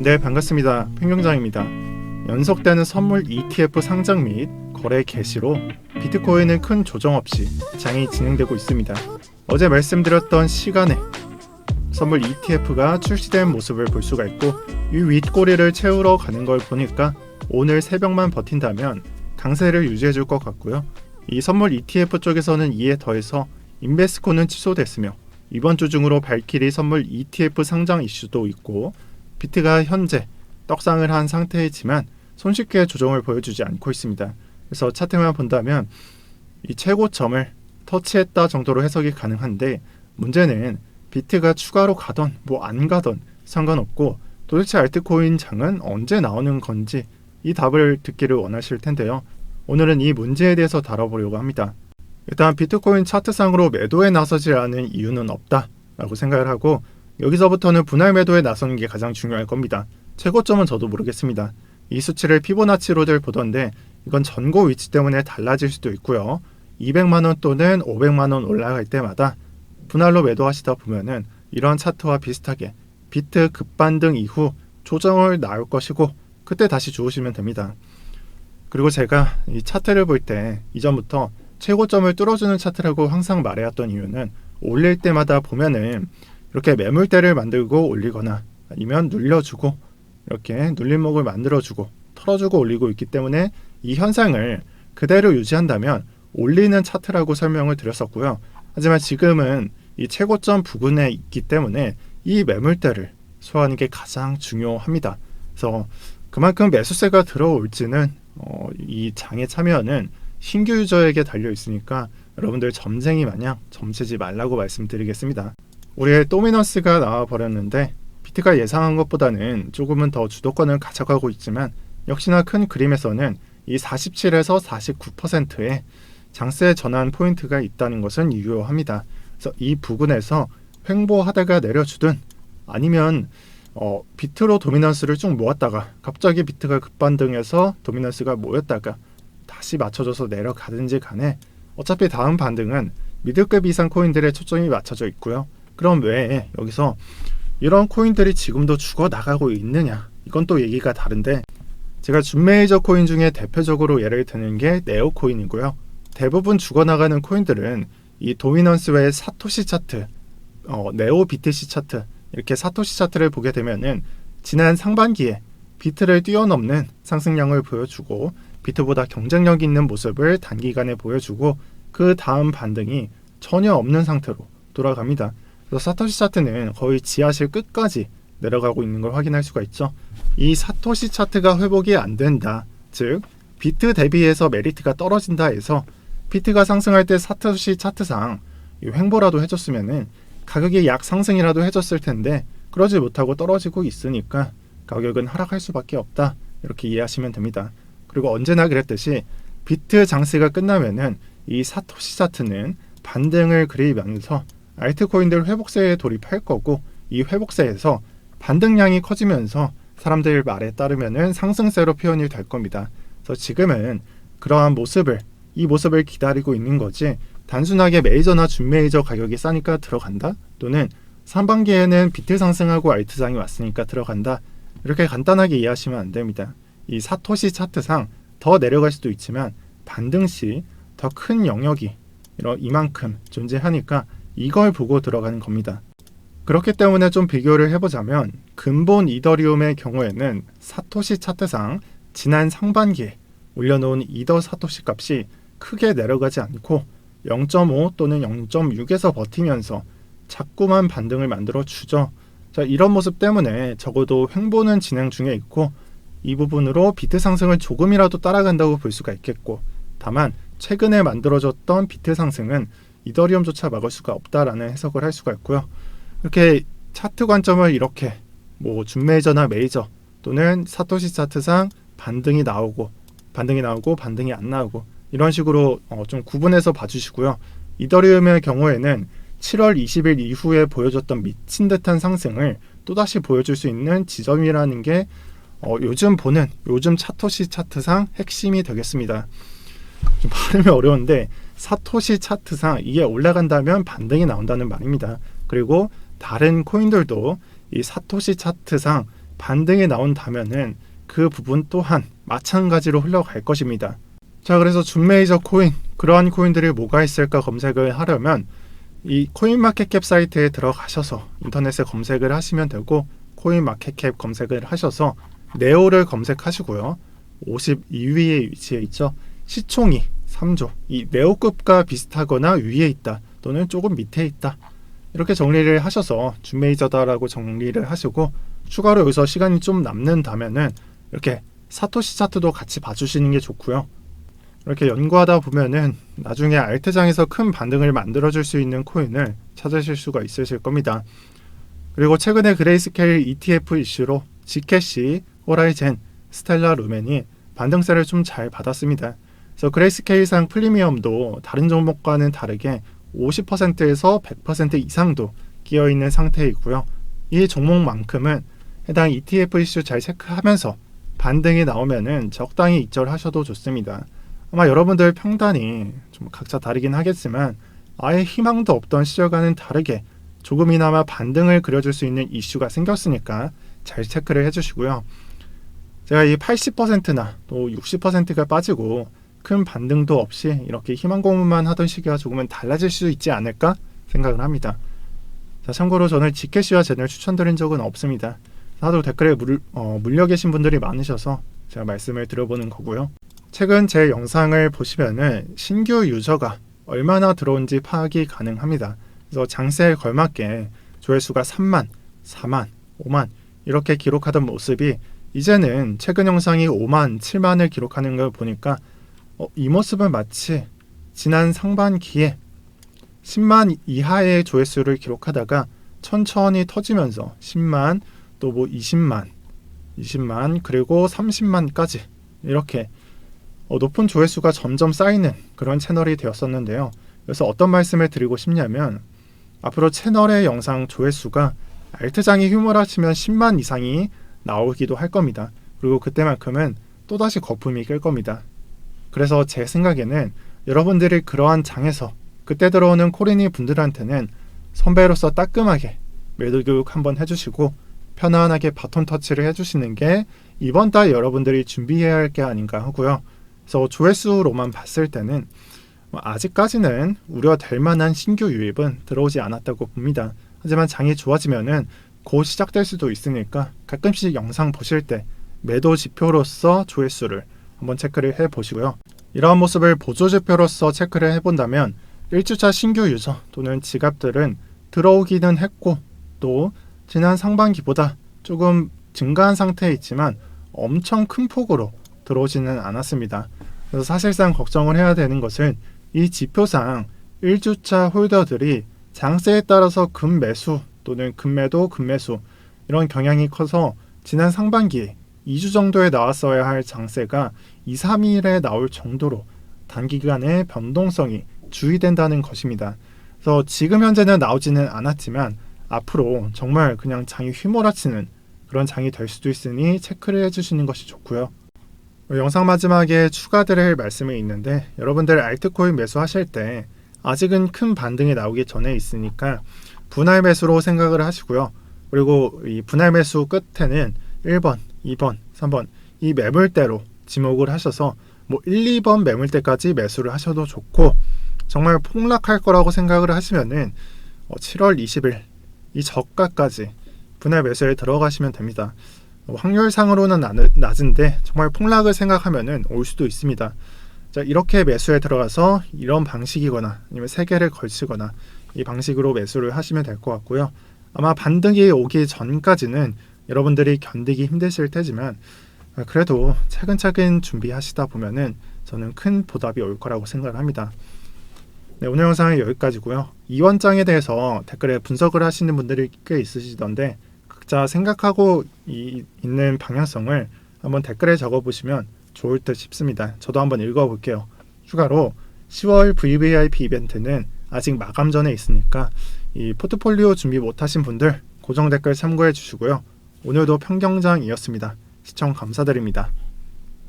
네, 반갑습니다. 팽경장입니다. 연속되는 선물 ETF 상장 및 거래 개시로 비트코인은 큰 조정 없이 장이 진행되고 있습니다. 어제 말씀드렸던 시간에 선물 ETF가 출시된 모습을 볼 수가 있고, 이 윗꼬리를 채우러 가는 걸 보니까 오늘 새벽만 버틴다면 강세를 유지해줄 것 같고요. 이 선물 ETF 쪽에서는 이에 더해서 인베스코는 취소됐으며, 이번 주 중으로 발키리 선물 ETF 상장 이슈도 있고, 비트가 현재 떡상을 한 상태이지만 손쉽게 조정을 보여주지 않고 있습니다. 그래서 차트만 본다면 이 최고점을 터치했다 정도로 해석이 가능한데, 문제는 비트가 추가로 가던 안 가던 상관없고, 도대체 알트코인 장은 언제 나오는 건지 이 답을 듣기를 원하실 텐데요. 오늘은 이 문제에 대해서 다뤄보려고 합니다. 일단 비트코인 차트상으로 매도에 나서지 않은 이유는 없다라고 생각을 하고, 여기서부터는 분할 매도에 나서는 게 가장 중요할 겁니다. 최고점은 저도 모르겠습니다. 이 수치를 피보나치로들 보던데 이건 전고 위치 때문에 달라질 수도 있고요. 200만원 또는 500만원 올라갈 때마다 분할로 매도하시다 보면은 이런 차트와 비슷하게 비트 급반등 이후 조정을 나올 것이고, 그때 다시 주우시면 됩니다. 그리고 제가 이 차트를 볼 때 이전부터 최고점을 뚫어주는 차트라고 항상 말해왔던 이유는, 올릴 때마다 보면은 이렇게 매물대를 만들고 올리거나 아니면 눌려주고 이렇게 눌림목을 만들어주고 털어주고 올리고 있기 때문에 이 현상을 그대로 유지한다면 올리는 차트라고 설명을 드렸었고요. 하지만 지금은 이 최고점 부근에 있기 때문에 이 매물대를 소화하는 게 가장 중요합니다. 그래서 그만큼 매수세가 들어올지는 이 장에 참여하는 신규 유저에게 달려 있으니까 여러분들 점쟁이 마냥 점치지 말라고 말씀드리겠습니다. 우리의 도미넌스가 나와버렸는데, 비트가 예상한 것보다는 조금은 더 주도권을 가져가고 있지만, 역시나 큰 그림에서는 이 47에서 49%의 장세 전환 포인트가 있다는 것은 유효합니다. 그래서 이 부분에서 횡보하다가 내려주든, 아니면 비트로 도미넌스를 쭉 모았다가 갑자기 비트가 급반등해서 도미넌스가 모였다가 다시 맞춰줘서 내려가든지 간에 어차피 다음 반등은 미들급 이상 코인들의 초점이 맞춰져 있고요. 그럼 왜 여기서 이런 코인들이 지금도 죽어나가고 있느냐, 이건 또 얘기가 다른데, 제가 준메이저 코인 중에 대표적으로 예를 드는 게 네오코인이고요. 대부분 죽어나가는 코인들은 이 도미넌스 외에 사토시 차트, 네오 BTC 차트, 이렇게 사토시 차트를 보게 되면은 지난 상반기에 비트를 뛰어넘는 상승량을 보여주고 비트보다 경쟁력 있는 모습을 단기간에 보여주고, 그 다음 반등이 전혀 없는 상태로 돌아갑니다. 그래서 사토시 차트는 거의 지하실 끝까지 내려가고 있는 걸 확인할 수가 있죠. 이 사토시 차트가 회복이 안 된다, 즉 비트 대비해서 메리트가 떨어진다 해서 비트가 상승할 때 사토시 차트상 횡보라도 해줬으면은 가격이 약 상승이라도 해줬을 텐데, 그러지 못하고 떨어지고 있으니까 가격은 하락할 수밖에 없다, 이렇게 이해하시면 됩니다. 그리고 언제나 그랬듯이 비트 장세가 끝나면은 이 사토시 차트는 반등을 그리면서 알트코인들 회복세에 돌입할 거고, 이 회복세에서 반등량이 커지면서 사람들 말에 따르면은 상승세로 표현이 될 겁니다. 그래서 지금은 그러한 이 모습을 기다리고 있는 거지, 단순하게 메이저나 준메이저 가격이 싸니까 들어간다, 또는 상반기에는 비트 상승하고 알트장이 왔으니까 들어간다, 이렇게 간단하게 이해하시면 안 됩니다. 이 사토시 차트상 더 내려갈 수도 있지만 반등 시 더 큰 영역이 이만큼 존재하니까 이걸 보고 들어가는 겁니다. 그렇기 때문에 좀 비교를 해보자면, 근본 이더리움의 경우에는 사토시 차트상 지난 상반기에 올려놓은 이더 사토시 값이 크게 내려가지 않고 0.5 또는 0.6에서 버티면서 자꾸만 반등을 만들어 주죠. 자, 이런 모습 때문에 적어도 횡보는 진행 중에 있고, 이 부분으로 비트 상승을 조금이라도 따라간다고 볼 수가 있겠고, 다만 최근에 만들어졌던 비트 상승은 이더리움조차 막을 수가 없다라는 해석을 할 수가 있고요. 이렇게 차트 관점을 이렇게 준메이저나 메이저 또는 사토시 차트상 반등이 나오고 반등이 안 나오고 이런 식으로 좀 구분해서 봐주시고요. 이더리움의 경우에는 7월 20일 이후에 보여줬던 미친 듯한 상승을 또다시 보여줄 수 있는 지점이라는 게 요즘 사토시 차트상 핵심이 되겠습니다. 좀 발음이 어려운데, 사토시 차트상 이게 올라간다면 반등이 나온다는 말입니다. 그리고 다른 코인들도 이 사토시 차트상 반등이 나온다면은 그 부분 또한 마찬가지로 흘러갈 것입니다. 자, 그래서 준메이저 코인, 그러한 코인들이 뭐가 있을까 검색을 하려면 이 코인마켓캡 사이트에 들어가셔서 인터넷에 검색을 하시면 되고, 코인마켓캡 검색을 하셔서 네오를 검색하시고요. 52위에 위치해 있죠. 시총이 3조, 이 네오급과 비슷하거나 위에 있다 또는 조금 밑에 있다, 이렇게 정리를 하셔서 준메이저다라고 정리를 하시고, 추가로 여기서 시간이 좀 남는다면은 이렇게 사토시 차트도 같이 봐주시는 게 좋고요. 이렇게 연구하다 보면은 나중에 알트장에서 큰 반등을 만들어줄 수 있는 코인을 찾으실 수가 있으실 겁니다. 그리고 최근에 그레이스케일 ETF 이슈로 지캐시, 호라이젠, 스텔라 루멘이 반등세를 좀 잘 받았습니다. 그래서 그레이스케일상 프리미엄도 다른 종목과는 다르게 50%에서 100% 이상도 끼어있는 상태이고요. 이 종목만큼은 해당 ETF 이슈 잘 체크하면서 반등이 나오면은 적당히 익절하셔도 좋습니다. 아마 여러분들 평단이 좀 각자 다르긴 하겠지만 아예 희망도 없던 시절과는 다르게 조금이나마 반등을 그려줄 수 있는 이슈가 생겼으니까 잘 체크를 해주시고요. 제가 이 80%나 또 60%가 빠지고 큰 반등도 없이 이렇게 희망 고문만 하던 시기가 조금은 달라질 수 있지 않을까 생각을 합니다. 자, 참고로 저는 지캐시와 젠을 추천드린 적은 없습니다. 하도 댓글에 물려 계신 분들이 많으셔서 제가 말씀을 드려보는 거고요. 최근 제 영상을 보시면은 신규 유저가 얼마나 들어온지 파악이 가능합니다. 그래서 장세에 걸맞게 조회수가 3만, 4만, 5만 이렇게 기록하던 모습이 이제는 최근 영상이 5만, 7만을 기록하는 걸 보니까 이 모습은 마치 지난 상반기에 10만 이하의 조회수를 기록하다가 천천히 터지면서 10만, 또 뭐 20만 그리고 30만까지 이렇게 높은 조회수가 점점 쌓이는 그런 채널이 되었었는데요. 그래서 어떤 말씀을 드리고 싶냐면 앞으로 채널의 영상 조회수가 알트장이 휴무라치면 10만 이상이 나오기도 할 겁니다. 그리고 그때만큼은 또다시 거품이 낄 겁니다. 그래서 제 생각에는 여러분들이 그러한 장에서 그때 들어오는 코리니 분들한테는 선배로서 따끔하게 매도 교육 한번 해주시고 편안하게 바톤 터치를 해주시는 게 이번 달 여러분들이 준비해야 할 게 아닌가 하고요. 그래서 조회수로만 봤을 때는 아직까지는 우려될 만한 신규 유입은 들어오지 않았다고 봅니다. 하지만 장이 좋아지면은 곧 시작될 수도 있으니까 가끔씩 영상 보실 때 매도 지표로서 조회수를 한번 체크를 해보시고요. 이러한 모습을 보조 지표로서 체크를 해본다면 1주차 신규 유저 또는 지갑들은 들어오기는 했고 또 지난 상반기보다 조금 증가한 상태에 있지만 엄청 큰 폭으로 들어오지는 않았습니다. 그래서 사실상 걱정을 해야 되는 것은 이 지표상 1주차 홀더들이 장세에 따라서 급매수 또는 급매도, 급매수 이런 경향이 커서 지난 상반기에 2주 정도에 나왔어야 할 장세가 2, 3일에 나올 정도로 단기간의 변동성이 주의된다는 것입니다. 그래서 지금 현재는 나오지는 않았지만 앞으로 정말 그냥 장이 휘몰아치는 그런 장이 될 수도 있으니 체크를 해주시는 것이 좋고요. 영상 마지막에 추가드릴 말씀이 있는데 여러분들 알트코인 매수하실 때 아직은 큰 반등이 나오기 전에 있으니까 분할 매수로 생각을 하시고요. 그리고 이 분할 매수 끝에는 1번, 2번, 3번 이 매물대로 지목을 하셔서 뭐 1, 2번 매물대까지 매수를 하셔도 좋고 정말 폭락할 거라고 생각을 하시면은 7월 20일 이 저가까지 분할 매수에 들어가시면 됩니다. 확률상으로는 낮은데 정말 폭락을 생각하면은 올 수도 있습니다. 자, 이렇게 매수에 들어가서 이런 방식이거나 아니면 3개를 걸치거나 이 방식으로 매수를 하시면 될 것 같고요. 아마 반등이 오기 전까지는 여러분들이 견디기 힘드실 테지만 그래도 차근차근 준비하시다 보면은 저는 큰 보답이 올 거라고 생각을 합니다. 네, 오늘 영상은 여기까지고요. 이원장에 대해서 댓글에 분석을 하시는 분들이 꽤 있으시던데 각자 생각하고 있는 방향성을 한번 댓글에 적어보시면 좋을 듯 싶습니다. 저도 한번 읽어볼게요. 추가로 10월 VVIP 이벤트는 아직 마감 전에 있으니까 이 포트폴리오 준비 못하신 분들 고정 댓글 참고해 주시고요. 오늘도 평경장이었습니다. 시청 감사드립니다.